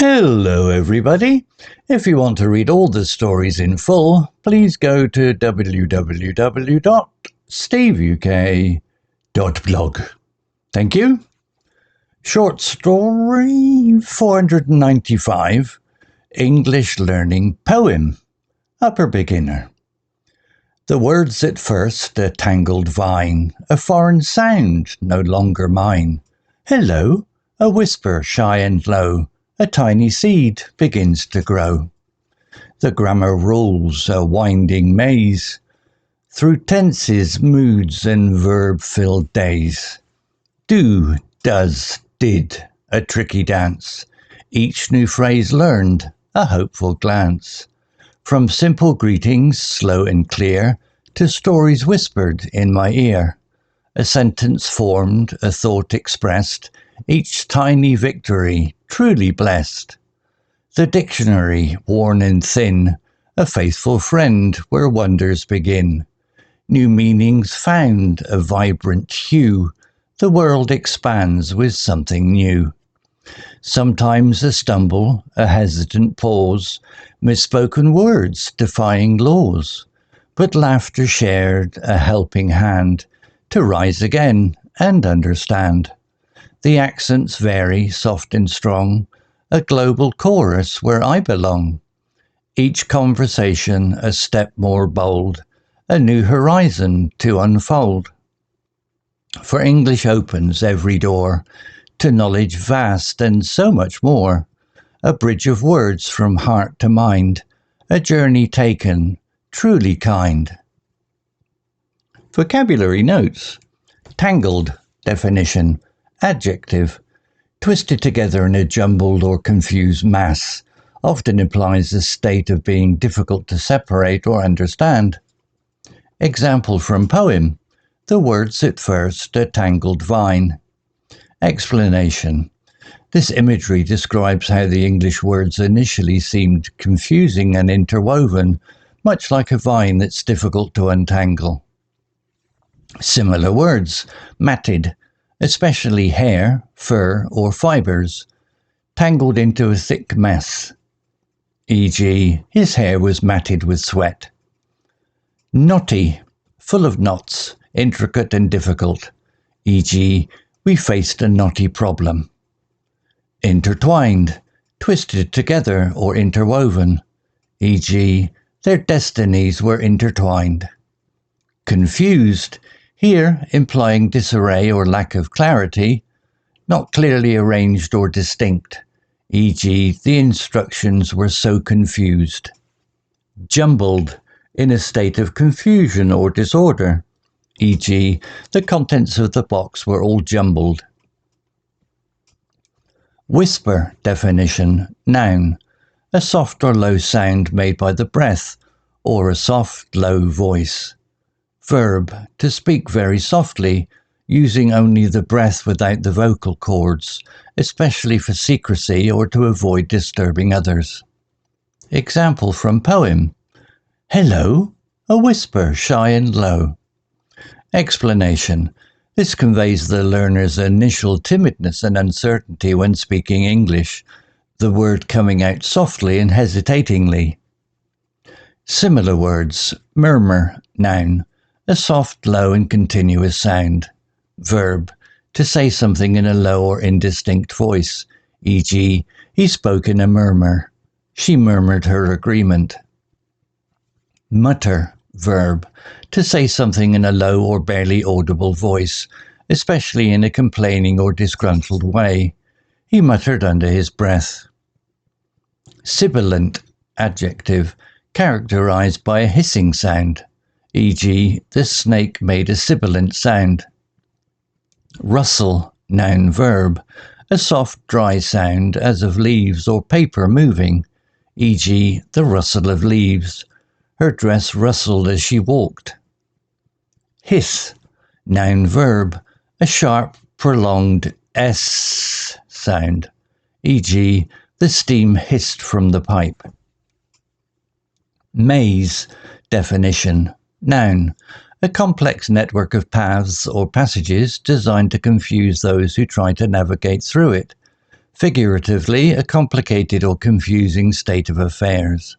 Hello everybody! If you want to read all the stories in full, please go to www.steveuk.blog. Thank you. Short story 495, English Learning Poem, Upper Beginner. The words at first a tangled vine, a foreign sound no longer mine. Hello, a whisper shy and low, a tiny seed begins to grow. The grammar rules a winding maze, through tenses, moods and verb-filled days. Do, does, did, a tricky dance, each new phrase learned, a hopeful glance. From simple greetings, slow and clear, to stories whispered in my ear. A sentence formed, a thought expressed, each tiny victory truly blessed. The dictionary, worn and thin, a faithful friend where wonders begin. New meanings found, a vibrant hue, the world expands with something new. Sometimes a stumble, a hesitant pause, misspoken words defying laws, but laughter shared, a helping hand, to rise again and understand. The accents vary, soft and strong, a global chorus where I belong. Each conversation a step more bold, a new horizon to unfold. For English opens every door, to knowledge vast and so much more. A bridge of words from heart to mind, a journey taken, truly kind. Vocabulary notes. Tangled, definition. Adjective, twisted together in a jumbled or confused mass, often implies a state of being difficult to separate or understand. Example from poem, the words at first a tangled vine. Explanation, this imagery describes how the English words initially seemed confusing and interwoven, much like a vine that's difficult to untangle. Similar words, matted, especially hair, fur or fibres, tangled into a thick mess, e.g. his hair was matted with sweat. Knotty, full of knots, intricate and difficult, e.g. we faced a knotty problem. Intertwined, twisted together or interwoven, e.g. their destinies were intertwined. Confused, here implying disarray or lack of clarity, not clearly arranged or distinct, e.g. the instructions were so confused. Jumbled, in a state of confusion or disorder, e.g. the contents of the box were all jumbled. Whisper, definition, noun, a soft or low sound made by the breath, or a soft, low voice. Verb, to speak very softly, using only the breath without the vocal cords, especially for secrecy or to avoid disturbing others. Example from poem. Hello, a whisper shy and low. Explanation, this conveys the learner's initial timidness and uncertainty when speaking English, the word coming out softly and hesitatingly. Similar words, murmur, noun, a soft, low and continuous sound. Verb, to say something in a low or indistinct voice, e.g. he spoke in a murmur, she murmured her agreement. Mutter, verb, to say something in a low or barely audible voice, especially in a complaining or disgruntled way. He muttered under his breath. Sibilant, adjective, characterized by a hissing sound, e.g. the snake made a sibilant sound. Rustle, noun verb, a soft dry sound as of leaves or paper moving, e.g. the rustle of leaves. Her dress rustled as she walked. Hiss, noun verb, a sharp prolonged S sound, e.g. the steam hissed from the pipe. Maze, definition, noun, a complex network of paths or passages designed to confuse those who try to navigate through it. figuratively, a complicated or confusing state of affairs.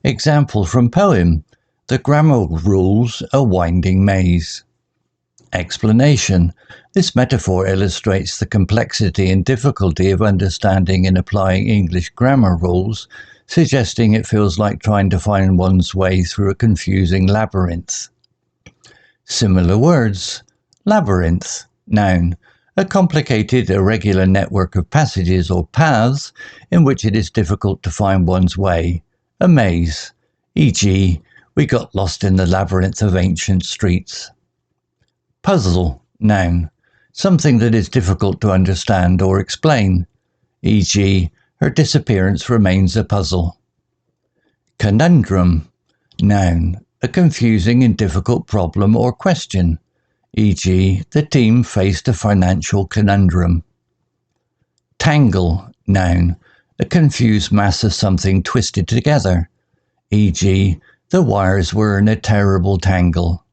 Example from poem, the grammar rules a winding maze. Explanation. This metaphor illustrates the complexity and difficulty of understanding and applying English grammar rules, suggesting it feels like trying to find one's way through a confusing labyrinth. Similar words. Labyrinth, noun, a complicated, irregular network of passages or paths in which it is difficult to find one's way. A maze, e.g., we got lost in the labyrinth of ancient streets. Puzzle, noun, something that is difficult to understand or explain, e.g., her disappearance remains a puzzle. Conundrum, noun, a confusing and difficult problem or question, e.g., the team faced a financial conundrum. Tangle, noun, a confused mass of something twisted together, e.g., the wires were in a terrible tangle.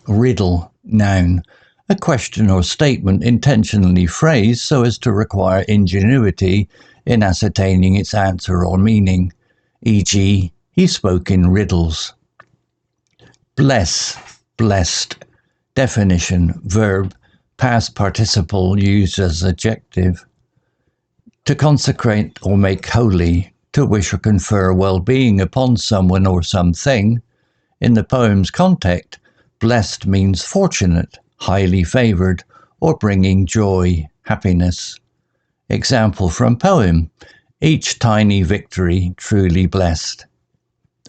Riddle, noun, a question or statement intentionally phrased so as to require ingenuity in ascertaining its answer or meaning, e.g., he spoke in riddles. Bless, blessed. Definition, verb, past participle used as adjective. To consecrate or make holy, to wish or confer well-being upon someone or something. In the poem's context, blessed means fortunate, highly favoured, or bringing joy, happiness. Example from poem, each tiny victory truly blessed.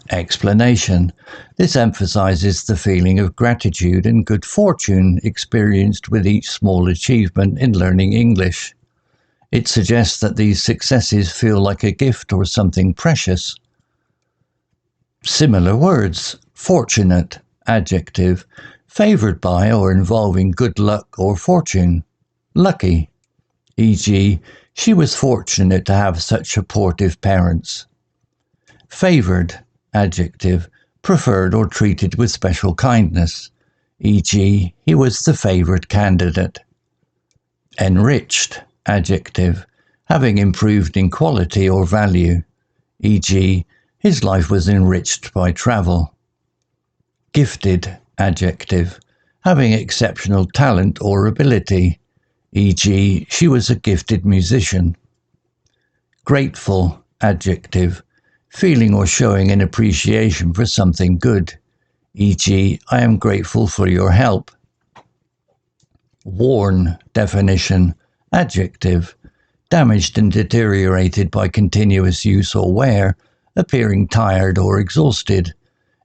Explanation. This emphasizes the feeling of gratitude and good fortune experienced with each small achievement in learning English. It suggests that these successes feel like a gift or something precious. Similar words. Fortunate, adjective, favoured by or involving good luck or fortune. Lucky, e.g., she was fortunate to have such supportive parents. Favoured, adjective, preferred or treated with special kindness, e.g., he was the favoured candidate. Enriched, adjective, having improved in quality or value, e.g., his life was enriched by travel. Gifted, adjective, having exceptional talent or ability, e.g., she was a gifted musician. Grateful, adjective, feeling or showing an appreciation for something good, e.g., I am grateful for your help. Worn, definition, adjective, damaged and deteriorated by continuous use or wear, appearing tired or exhausted.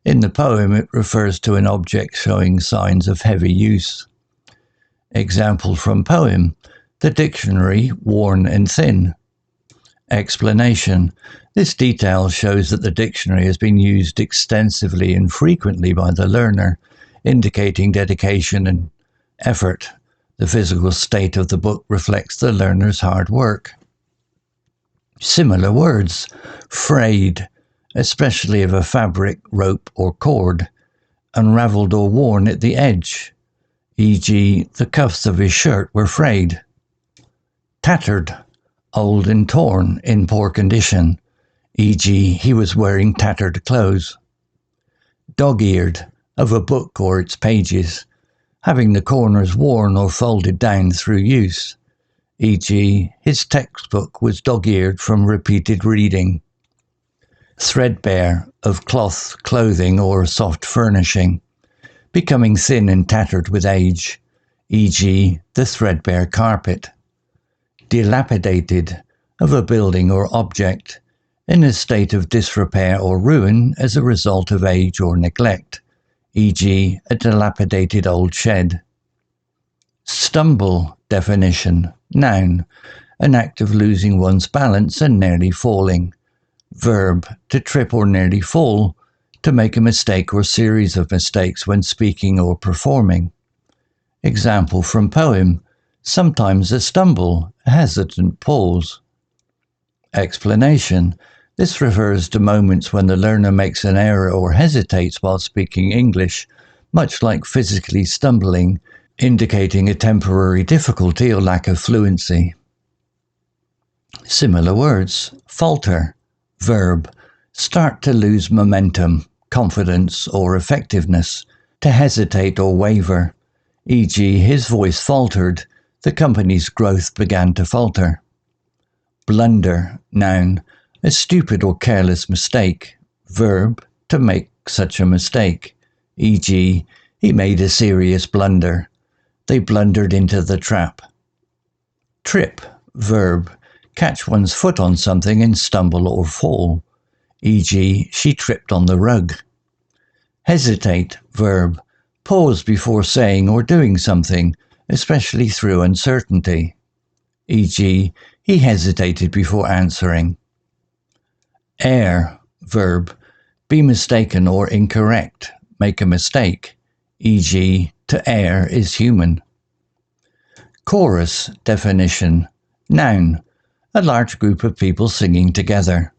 In the poem, it refers to an object showing signs of heavy use. Example from poem, the dictionary, worn and thin. Explanation. This detail shows that the dictionary has been used extensively and frequently by the learner, indicating dedication and effort. The physical state of the book reflects the learner's hard work. Similar words. Frayed, especially of a fabric, rope or cord, unravelled or worn at the edge, e.g., the cuffs of his shirt were frayed. Tattered, old and torn, in poor condition, e.g., he was wearing tattered clothes. Dog-eared, of a book or its pages, having the corners worn or folded down through use, e.g., his textbook was dog-eared from repeated reading. Threadbare, of cloth, clothing or soft furnishing, becoming thin and tattered with age, e.g., the threadbare carpet. Dilapidated, of a building or object, in a state of disrepair or ruin as a result of age or neglect, e.g., a dilapidated old shed. Stumble, definition, noun, an act of losing one's balance and nearly falling. Verb, to trip or nearly fall, to make a mistake or series of mistakes when speaking or performing. Example from poem, sometimes a stumble, a hesitant pause. Explanation. This refers to moments when the learner makes an error or hesitates while speaking English, much like physically stumbling, indicating a temporary difficulty or lack of fluency. Similar words: falter, verb, start to lose momentum, confidence or effectiveness, to hesitate or waver, e.g. his voice faltered, the company's growth began to falter. Blunder, noun, a stupid or careless mistake, verb, to make such a mistake, e.g. he made a serious blunder, they blundered into the trap. Trip, verb, catch one's foot on something and stumble or fall, e.g. she tripped on the rug. Hesitate, verb, pause before saying or doing something, especially through uncertainty, e.g. he hesitated before answering. Err, verb, be mistaken or incorrect, make a mistake, e.g. to err is human. Chorus, definition, noun, a large group of people singing together,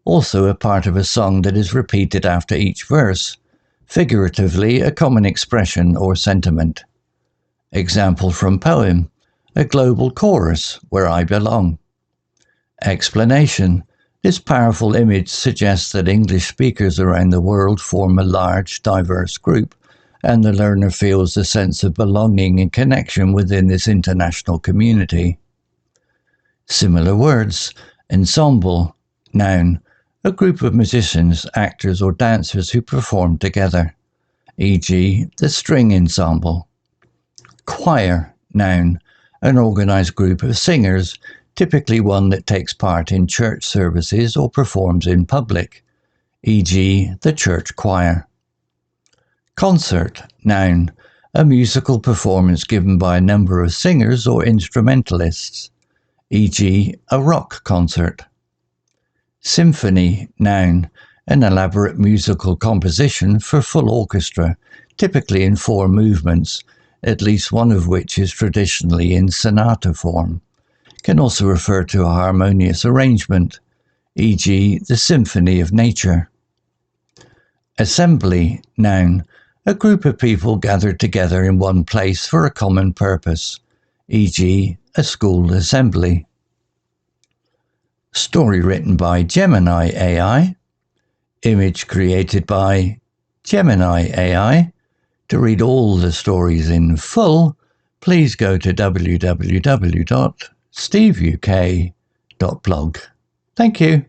also a part of a song that is repeated after each verse, figuratively a common expression or sentiment. Example from poem, a global chorus where I belong. Explanation, this powerful image suggests that English speakers around the world form a large, diverse group, and the learner feels a sense of belonging and connection within this international community. Similar words: ensemble, noun, a group of musicians, actors or dancers who perform together, e.g. the string ensemble. Choir, noun, an organized group of singers, typically one that takes part in church services or performs in public, e.g. the church choir. Concert, noun, a musical performance given by a number of singers or instrumentalists, e.g. a rock concert. Symphony, noun, an elaborate musical composition for full orchestra, typically in 4 movements, at least one of which is traditionally in sonata form. Can also refer to a harmonious arrangement, e.g. the symphony of nature. Assembly, noun, a group of people gathered together in one place for a common purpose, e.g. a school assembly. Story written by Gemini AI. Image created by Gemini AI. To read all the stories in full, please go to www.steveuk.blog. Thank you.